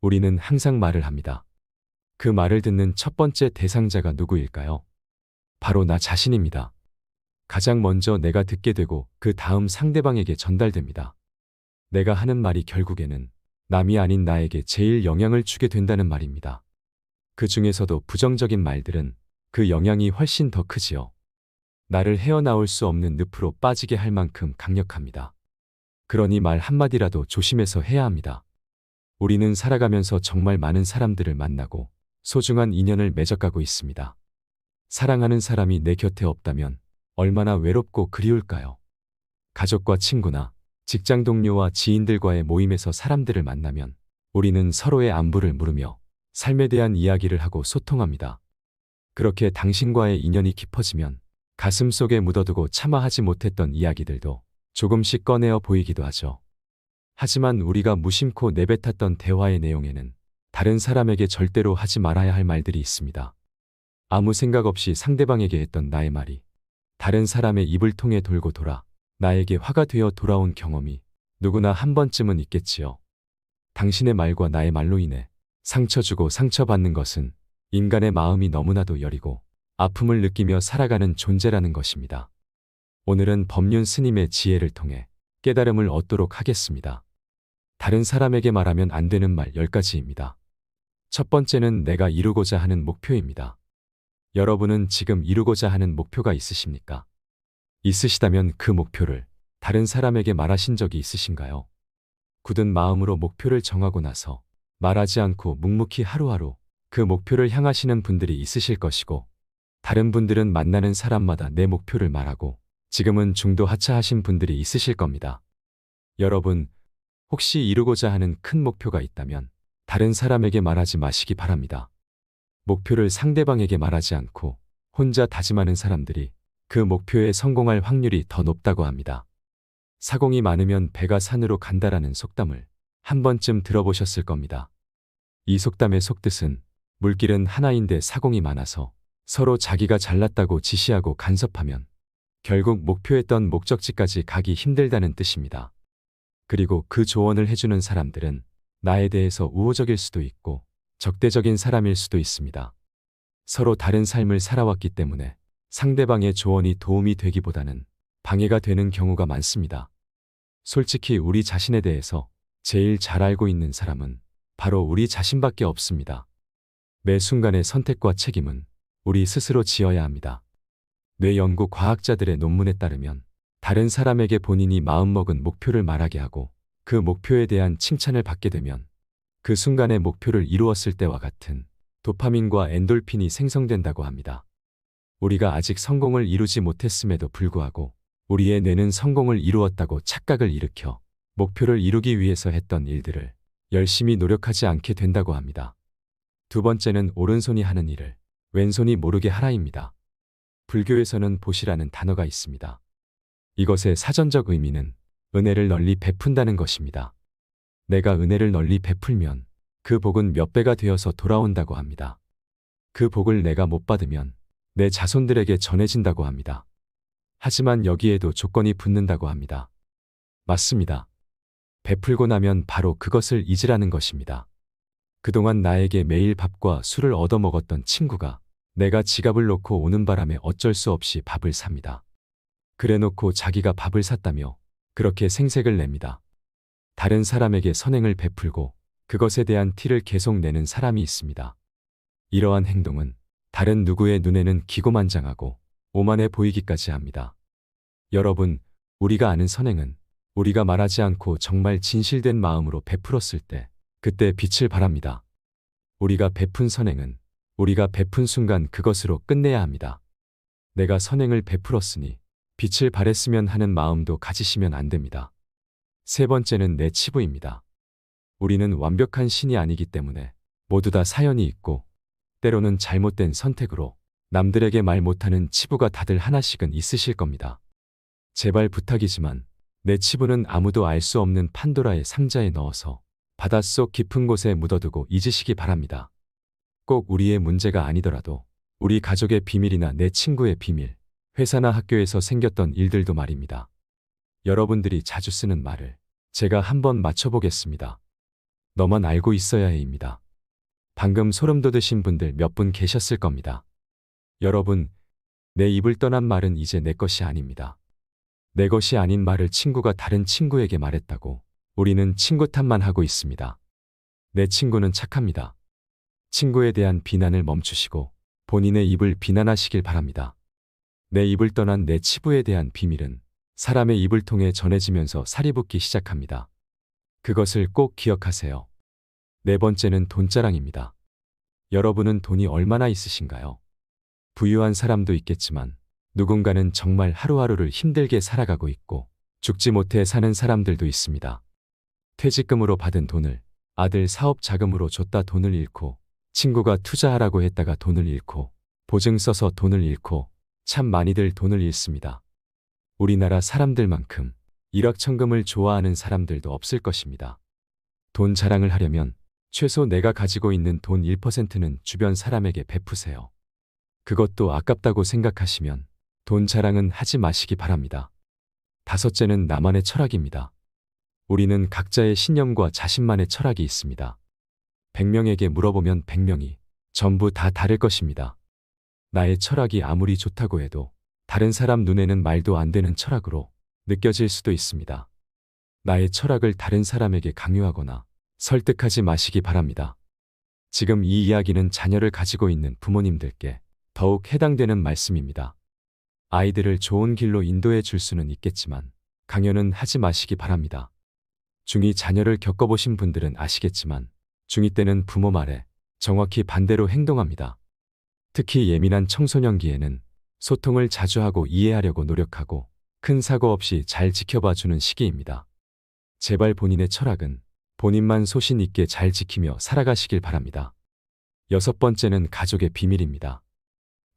우리는 항상 말을 합니다. 그 말을 듣는 첫 번째 대상자가 누구일까요? 바로 나 자신입니다. 가장 먼저 내가 듣게 되고 그 다음 상대방에게 전달됩니다. 내가 하는 말이 결국에는 남이 아닌 나에게 제일 영향을 주게 된다는 말입니다. 그 중에서도 부정적인 말들은 그 영향이 훨씬 더 크지요. 나를 헤어나올 수 없는 늪으로 빠지게 할 만큼 강력합니다. 그러니 말 한마디라도 조심해서 해야 합니다. 우리는 살아가면서 정말 많은 사람들을 만나고 소중한 인연을 맺어가고 있습니다. 사랑하는 사람이 내 곁에 없다면 얼마나 외롭고 그리울까요? 가족과 친구나 직장 동료와 지인들과의 모임에서 사람들을 만나면 우리는 서로의 안부를 물으며 삶에 대한 이야기를 하고 소통합니다. 그렇게 당신과의 인연이 깊어지면 가슴 속에 묻어두고 차마 하지 못했던 이야기들도 조금씩 꺼내어 보이기도 하죠. 하지만 우리가 무심코 내뱉었던 대화의 내용에는 다른 사람에게 절대로 하지 말아야 할 말들이 있습니다. 아무 생각 없이 상대방에게 했던 나의 말이 다른 사람의 입을 통해 돌고 돌아 나에게 화가 되어 돌아온 경험이 누구나 한 번쯤은 있겠지요. 당신의 말과 나의 말로 인해 상처 주고 상처받는 것은 인간의 마음이 너무나도 여리고 아픔을 느끼며 살아가는 존재라는 것입니다. 오늘은 법륜 스님의 지혜를 통해 깨달음을 얻도록 하겠습니다. 다른 사람에게 말하면 안 되는 말 10가지입니다. 첫 번째는 내가 이루고자 하는 목표입니다. 여러분은 지금 이루고자 하는 목표가 있으십니까? 있으시다면 그 목표를 다른 사람에게 말하신 적이 있으신가요? 굳은 마음으로 목표를 정하고 나서 말하지 않고 묵묵히 하루하루 그 목표를 향하시는 분들이 있으실 것이고, 다른 분들은 만나는 사람마다 내 목표를 말하고 지금은 중도 하차하신 분들이 있으실 겁니다. 여러분, 혹시 이루고자 하는 큰 목표가 있다면 다른 사람에게 말하지 마시기 바랍니다. 목표를 상대방에게 말하지 않고 혼자 다짐하는 사람들이 그 목표에 성공할 확률이 더 높다고 합니다. 사공이 많으면 배가 산으로 간다라는 속담을 한 번쯤 들어보셨을 겁니다. 이 속담의 속뜻은 물길은 하나인데 사공이 많아서 서로 자기가 잘났다고 지시하고 간섭하면 결국 목표했던 목적지까지 가기 힘들다는 뜻입니다. 그리고 그 조언을 해주는 사람들은 나에 대해서 우호적일 수도 있고 적대적인 사람일 수도 있습니다. 서로 다른 삶을 살아왔기 때문에 상대방의 조언이 도움이 되기보다는 방해가 되는 경우가 많습니다. 솔직히 우리 자신에 대해서 제일 잘 알고 있는 사람은 바로 우리 자신밖에 없습니다. 매 순간의 선택과 책임은 우리 스스로 지어야 합니다. 뇌 연구 과학자들의 논문에 따르면 다른 사람에게 본인이 마음먹은 목표를 말하게 하고 그 목표에 대한 칭찬을 받게 되면 그 순간의 목표를 이루었을 때와 같은 도파민과 엔돌핀이 생성된다고 합니다. 우리가 아직 성공을 이루지 못했음에도 불구하고 우리의 뇌는 성공을 이루었다고 착각을 일으켜 목표를 이루기 위해서 했던 일들을 열심히 노력하지 않게 된다고 합니다. 두 번째는 오른손이 하는 일을 왼손이 모르게 하라입니다. 불교에서는 보시라는 단어가 있습니다. 이것의 사전적 의미는 은혜를 널리 베푼다는 것입니다. 내가 은혜를 널리 베풀면 그 복은 몇 배가 되어서 돌아온다고 합니다. 그 복을 내가 못 받으면 내 자손들에게 전해진다고 합니다. 하지만 여기에도 조건이 붙는다고 합니다. 맞습니다. 베풀고 나면 바로 그것을 잊으라는 것입니다. 그동안 나에게 매일 밥과 술을 얻어먹었던 친구가 내가 지갑을 놓고 오는 바람에 어쩔 수 없이 밥을 삽니다. 그래놓고 자기가 밥을 샀다며 그렇게 생색을 냅니다. 다른 사람에게 선행을 베풀고 그것에 대한 티를 계속 내는 사람이 있습니다. 이러한 행동은 다른 누구의 눈에는 기고만장하고 오만해 보이기까지 합니다. 여러분, 우리가 아는 선행은 우리가 말하지 않고 정말 진실된 마음으로 베풀었을 때 그때 빛을 발합니다. 우리가 베푼 선행은 우리가 베푼 순간 그것으로 끝내야 합니다. 내가 선행을 베풀었으니 빛을 발했으면 하는 마음도 가지시면 안 됩니다. 세 번째는 내 치부입니다. 우리는 완벽한 신이 아니기 때문에 모두 다 사연이 있고 때로는 잘못된 선택으로 남들에게 말 못하는 치부가 다들 하나씩은 있으실 겁니다. 제발 부탁이지만 내 치부는 아무도 알 수 없는 판도라의 상자에 넣어서 바닷속 깊은 곳에 묻어두고 잊으시기 바랍니다. 꼭 우리의 문제가 아니더라도 우리 가족의 비밀이나 내 친구의 비밀, 회사나 학교에서 생겼던 일들도 말입니다. 여러분들이 자주 쓰는 말을 제가 한번 맞춰보겠습니다. 너만 알고 있어야 해입니다. 방금 소름 돋으신 분들 몇 분 계셨을 겁니다. 여러분, 내 입을 떠난 말은 이제 내 것이 아닙니다. 내 것이 아닌 말을 친구가 다른 친구에게 말했다고 우리는 친구 탓만 하고 있습니다. 내 친구는 착합니다. 친구에 대한 비난을 멈추시고 본인의 입을 비난하시길 바랍니다. 내 입을 떠난 내 치부에 대한 비밀은 사람의 입을 통해 전해지면서 살이 붙기 시작합니다. 그것을 꼭 기억하세요. 네 번째는 돈자랑입니다. 여러분은 돈이 얼마나 있으신가요? 부유한 사람도 있겠지만 누군가는 정말 하루하루를 힘들게 살아가고 있고 죽지 못해 사는 사람들도 있습니다. 퇴직금으로 받은 돈을 아들 사업 자금으로 줬다 돈을 잃고 친구가 투자하라고 했다가 돈을 잃고 보증 써서 돈을 잃고 참 많이들 돈을 잃습니다. 우리나라 사람들만큼 일확천금을 좋아하는 사람들도 없을 것입니다. 돈 자랑을 하려면 최소 내가 가지고 있는 돈 1%는 주변 사람에게 베푸세요. 그것도 아깝다고 생각하시면 돈 자랑은 하지 마시기 바랍니다. 다섯째는 나만의 철학입니다. 우리는 각자의 신념과 자신만의 철학이 있습니다. 100명에게 물어보면 100명이 전부 다 다를 것입니다. 나의 철학이 아무리 좋다고 해도 다른 사람 눈에는 말도 안 되는 철학으로 느껴질 수도 있습니다. 나의 철학을 다른 사람에게 강요하거나 설득하지 마시기 바랍니다. 지금 이 이야기는 자녀를 가지고 있는 부모님들께 더욱 해당되는 말씀입니다. 아이들을 좋은 길로 인도해 줄 수는 있겠지만 강요는 하지 마시기 바랍니다. 중2 자녀를 겪어보신 분들은 아시겠지만 중2 때는 부모 말에 정확히 반대로 행동합니다. 특히 예민한 청소년기에는 소통을 자주 하고 이해하려고 노력하고 큰 사고 없이 잘 지켜봐 주는 시기입니다. 제발 본인의 철학은 본인만 소신 있게 잘 지키며 살아가시길 바랍니다. 여섯 번째는 가족의 비밀입니다.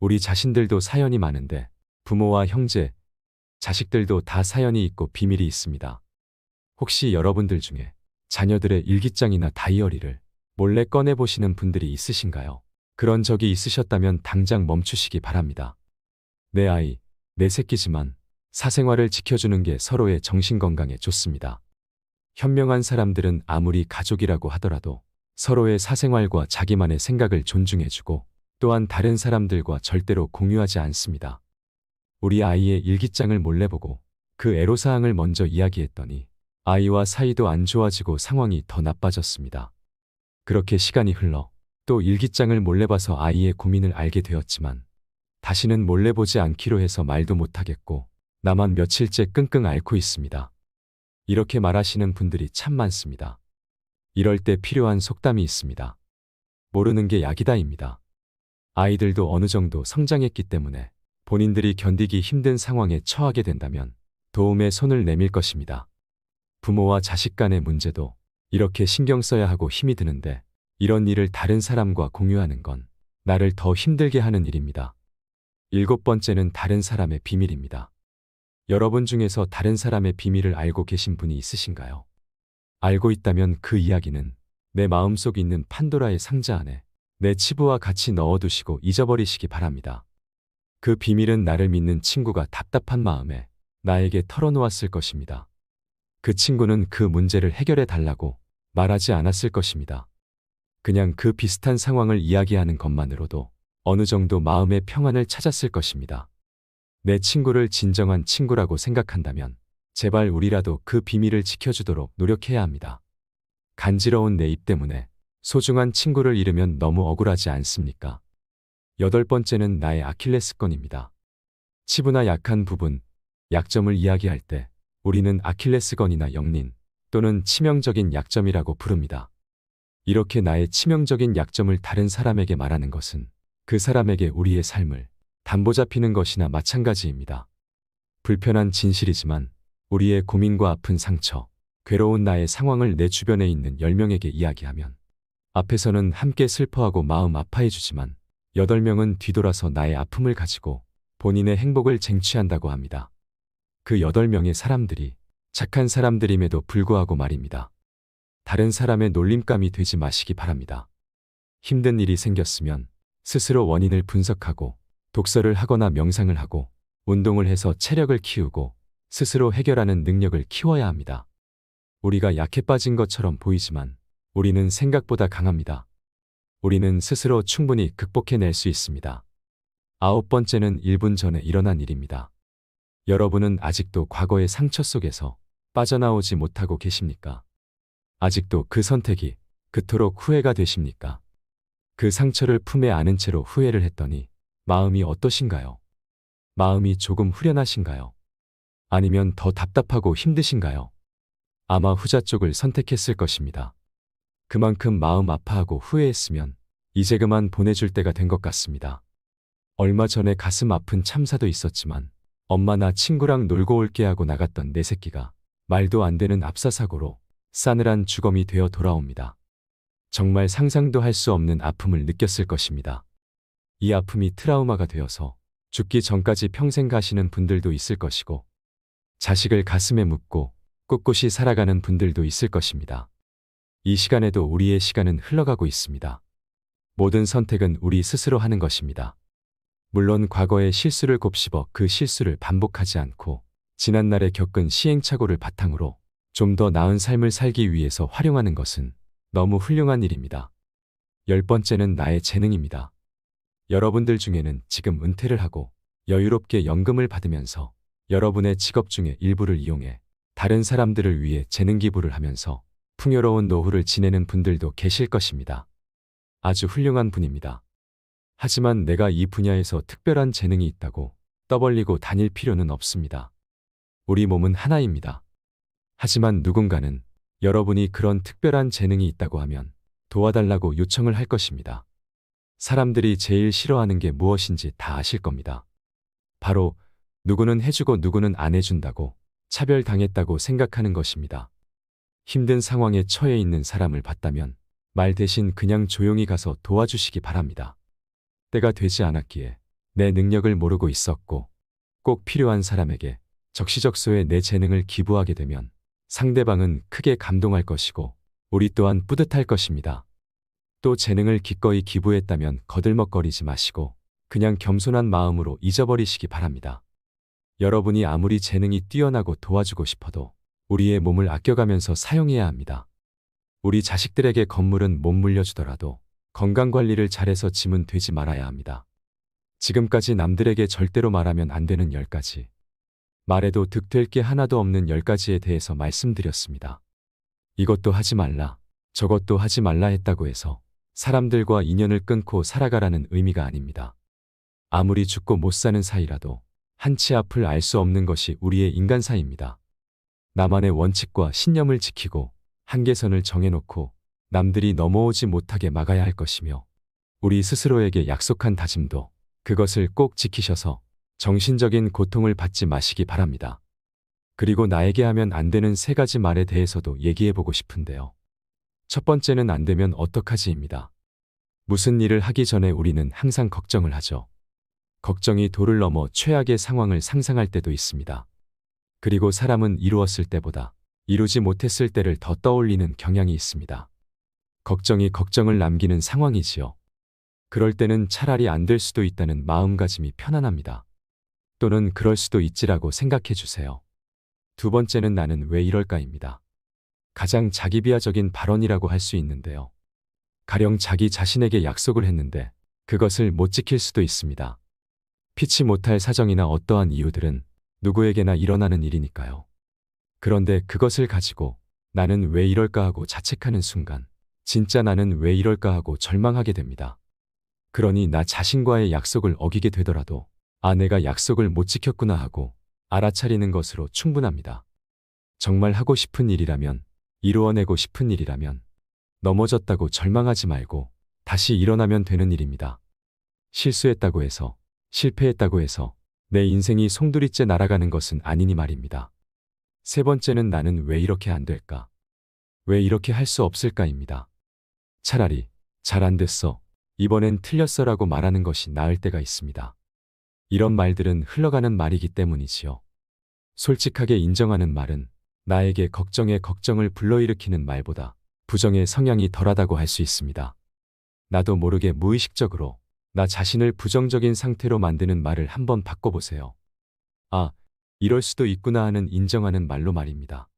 우리 자신들도 사연이 많은데 부모와 형제, 자식들도 다 사연이 있고 비밀이 있습니다. 혹시 여러분들 중에 자녀들의 일기장이나 다이어리를 몰래 꺼내보시는 분들이 있으신가요? 그런 적이 있으셨다면 당장 멈추시기 바랍니다. 내 아이, 내 새끼지만 사생활을 지켜주는 게 서로의 정신건강에 좋습니다. 현명한 사람들은 아무리 가족이라고 하더라도 서로의 사생활과 자기만의 생각을 존중해주고 또한 다른 사람들과 절대로 공유하지 않습니다. 우리 아이의 일기장을 몰래 보고 그 애로사항을 먼저 이야기했더니 아이와 사이도 안 좋아지고 상황이 더 나빠졌습니다. 그렇게 시간이 흘러 또 일기장을 몰래 봐서 아이의 고민을 알게 되었지만 다시는 몰래 보지 않기로 해서 말도 못하겠고 나만 며칠째 끙끙 앓고 있습니다. 이렇게 말하시는 분들이 참 많습니다. 이럴 때 필요한 속담이 있습니다. 모르는 게 약이다입니다. 아이들도 어느 정도 성장했기 때문에 본인들이 견디기 힘든 상황에 처하게 된다면 도움의 손을 내밀 것입니다. 부모와 자식 간의 문제도 이렇게 신경 써야 하고 힘이 드는데 이런 일을 다른 사람과 공유하는 건 나를 더 힘들게 하는 일입니다. 일곱 번째는 다른 사람의 비밀입니다. 여러분 중에서 다른 사람의 비밀을 알고 계신 분이 있으신가요? 알고 있다면 그 이야기는 내 마음속 있는 판도라의 상자 안에 내 치부와 같이 넣어두시고 잊어버리시기 바랍니다. 그 비밀은 나를 믿는 친구가 답답한 마음에 나에게 털어놓았을 것입니다. 그 친구는 그 문제를 해결해 달라고 말하지 않았을 것입니다. 그냥 그 비슷한 상황을 이야기하는 것만으로도 어느 정도 마음의 평안을 찾았을 것입니다. 내 친구를 진정한 친구라고 생각한다면 제발 우리라도 그 비밀을 지켜주도록 노력해야 합니다. 간지러운 내 입 때문에 소중한 친구를 잃으면 너무 억울하지 않습니까? 여덟 번째는 나의 아킬레스건입니다. 치부나 약한 부분, 약점을 이야기할 때 우리는 아킬레스건이나 역린 또는 치명적인 약점이라고 부릅니다. 이렇게 나의 치명적인 약점을 다른 사람에게 말하는 것은 그 사람에게 우리의 삶을 담보 잡히는 것이나 마찬가지입니다. 불편한 진실이지만 우리의 고민과 아픈 상처, 괴로운 나의 상황을 내 주변에 있는 10명에게 이야기하면 앞에서는 함께 슬퍼하고 마음 아파해주지만 8명은 뒤돌아서 나의 아픔을 가지고 본인의 행복을 쟁취한다고 합니다. 그 8명의 사람들이 착한 사람들임에도 불구하고 말입니다. 다른 사람의 놀림감이 되지 마시기 바랍니다. 힘든 일이 생겼으면 스스로 원인을 분석하고 독서를 하거나 명상을 하고 운동을 해서 체력을 키우고 스스로 해결하는 능력을 키워야 합니다. 우리가 약해 빠진 것처럼 보이지만 우리는 생각보다 강합니다. 우리는 스스로 충분히 극복해낼 수 있습니다. 9번째는 1분 전에 일어난 일입니다. 여러분은 아직도 과거의 상처 속에서 빠져나오지 못하고 계십니까? 아직도 그 선택이 그토록 후회가 되십니까? 그 상처를 품에 안은 채로 후회를 했더니 마음이 어떠신가요? 마음이 조금 후련하신가요? 아니면 더 답답하고 힘드신가요? 아마 후자 쪽을 선택했을 것입니다. 그만큼 마음 아파하고 후회했으면 이제 그만 보내줄 때가 된 것 같습니다. 얼마 전에 가슴 아픈 참사도 있었지만 엄마 나 친구랑 놀고 올게 하고 나갔던 내 새끼가 말도 안 되는 압사사고로 싸늘한 주검이 되어 돌아옵니다. 정말 상상도 할 수 없는 아픔을 느꼈을 것입니다. 이 아픔이 트라우마가 되어서 죽기 전까지 평생 가시는 분들도 있을 것이고 자식을 가슴에 묻고 꿋꿋이 살아가는 분들도 있을 것입니다. 이 시간에도 우리의 시간은 흘러가고 있습니다. 모든 선택은 우리 스스로 하는 것입니다. 물론 과거의 실수를 곱씹어 그 실수를 반복하지 않고 지난날에 겪은 시행착오를 바탕으로 좀 더 나은 삶을 살기 위해서 활용하는 것은 너무 훌륭한 일입니다. 10번째는 나의 재능입니다. 여러분들 중에는 지금 은퇴를 하고 여유롭게 연금을 받으면서 여러분의 직업 중에 일부를 이용해 다른 사람들을 위해 재능 기부를 하면서 풍요로운 노후를 지내는 분들도 계실 것입니다. 아주 훌륭한 분입니다. 하지만 내가 이 분야에서 특별한 재능이 있다고 떠벌리고 다닐 필요는 없습니다. 우리 몸은 하나입니다. 하지만 누군가는 여러분이 그런 특별한 재능이 있다고 하면 도와달라고 요청을 할 것입니다. 사람들이 제일 싫어하는 게 무엇인지 다 아실 겁니다. 바로 누구는 해주고 누구는 안 해준다고 차별당했다고 생각하는 것입니다. 힘든 상황에 처해 있는 사람을 봤다면 말 대신 그냥 조용히 가서 도와주시기 바랍니다. 때가 되지 않았기에 내 능력을 모르고 있었고 꼭 필요한 사람에게 적시적소에 내 재능을 기부하게 되면 상대방은 크게 감동할 것이고 우리 또한 뿌듯할 것입니다. 또 재능을 기꺼이 기부했다면 거들먹거리지 마시고 그냥 겸손한 마음으로 잊어버리시기 바랍니다. 여러분이 아무리 재능이 뛰어나고 도와주고 싶어도 우리의 몸을 아껴가면서 사용해야 합니다. 우리 자식들에게 건물은 못 물려주더라도 건강관리를 잘해서 짐은 되지 말아야 합니다. 지금까지 남들에게 절대로 말하면 안 되는 10가지. 말해도 득될 게 하나도 없는 10가지에 대해서 말씀드렸습니다. 이것도 하지 말라, 저것도 하지 말라 했다고 해서 사람들과 인연을 끊고 살아가라는 의미가 아닙니다. 아무리 죽고 못 사는 사이라도 한치 앞을 알 수 없는 것이 우리의 인간사입니다. 나만의 원칙과 신념을 지키고 한계선을 정해놓고 남들이 넘어오지 못하게 막아야 할 것이며 우리 스스로에게 약속한 다짐도 그것을 꼭 지키셔서 정신적인 고통을 받지 마시기 바랍니다. 그리고 나에게 하면 안 되는 3가지 말에 대해서도 얘기해보고 싶은데요. 첫 번째는 안 되면 어떡하지입니다. 무슨 일을 하기 전에 우리는 항상 걱정을 하죠. 걱정이 도를 넘어 최악의 상황을 상상할 때도 있습니다. 그리고 사람은 이루었을 때보다 이루지 못했을 때를 더 떠올리는 경향이 있습니다. 걱정이 걱정을 남기는 상황이지요. 그럴 때는 차라리 안 될 수도 있다는 마음가짐이 편안합니다. 또는 그럴 수도 있지라고 생각해 주세요. 두 번째는 나는 왜 이럴까입니다. 가장 자기 비하적인 발언이라고 할 수 있는데요. 가령 자기 자신에게 약속을 했는데 그것을 못 지킬 수도 있습니다. 피치 못할 사정이나 어떠한 이유들은 누구에게나 일어나는 일이니까요. 그런데 그것을 가지고 나는 왜 이럴까 하고 자책하는 순간 진짜 나는 왜 이럴까 하고 절망하게 됩니다. 그러니 나 자신과의 약속을 어기게 되더라도 아, 내가 약속을 못 지켰구나 하고 알아차리는 것으로 충분합니다. 정말 하고 싶은 일이라면, 이루어내고 싶은 일이라면 넘어졌다고 절망하지 말고 다시 일어나면 되는 일입니다. 실수했다고 해서, 실패했다고 해서 내 인생이 송두리째 날아가는 것은 아니니 말입니다. 세 번째는 나는 왜 이렇게 안 될까? 왜 이렇게 할 수 없을까입니다. 차라리 잘 안 됐어, 이번엔 틀렸어라고 말하는 것이 나을 때가 있습니다. 이런 말들은 흘러가는 말이기 때문이지요. 솔직하게 인정하는 말은 나에게 걱정에 걱정을 불러일으키는 말보다 부정의 성향이 덜하다고 할 수 있습니다. 나도 모르게 무의식적으로 나 자신을 부정적인 상태로 만드는 말을 한번 바꿔보세요. 아, 이럴 수도 있구나 하는 인정하는 말로 말입니다.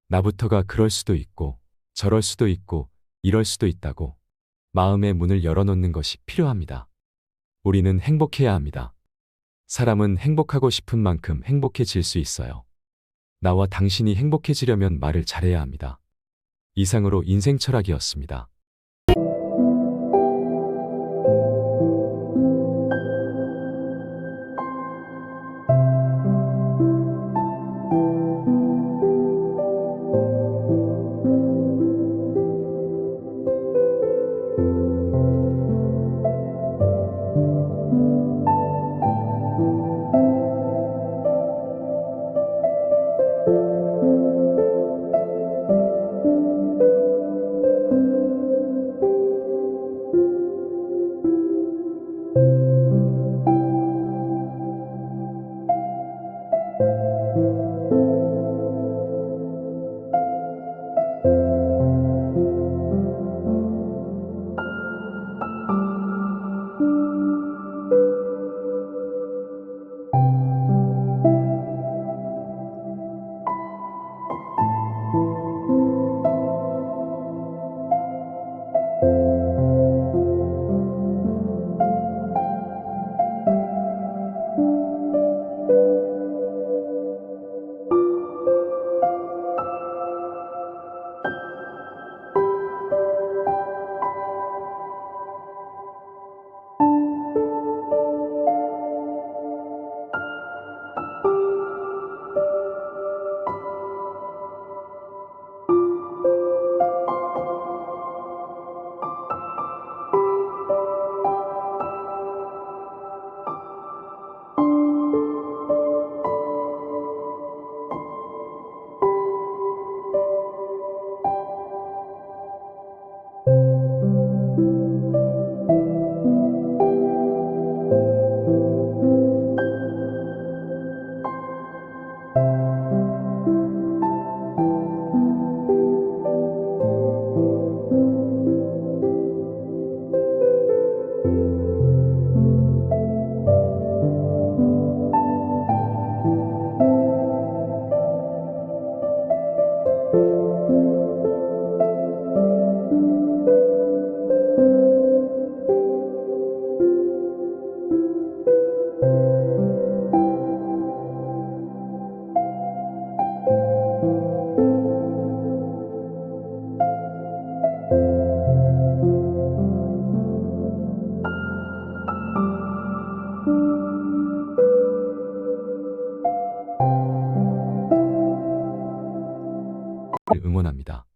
나부터가 그럴 수도 있고 저럴 수도 있고 이럴 수도 있다고 마음의 문을 열어놓는 것이 필요합니다. 우리는 행복해야 합니다. 사람은 행복하고 싶은 만큼 행복해질 수 있어요. 나와 당신이 행복해지려면 말을 잘해야 합니다. 이상으로 인생 철학이었습니다. 응원합니다.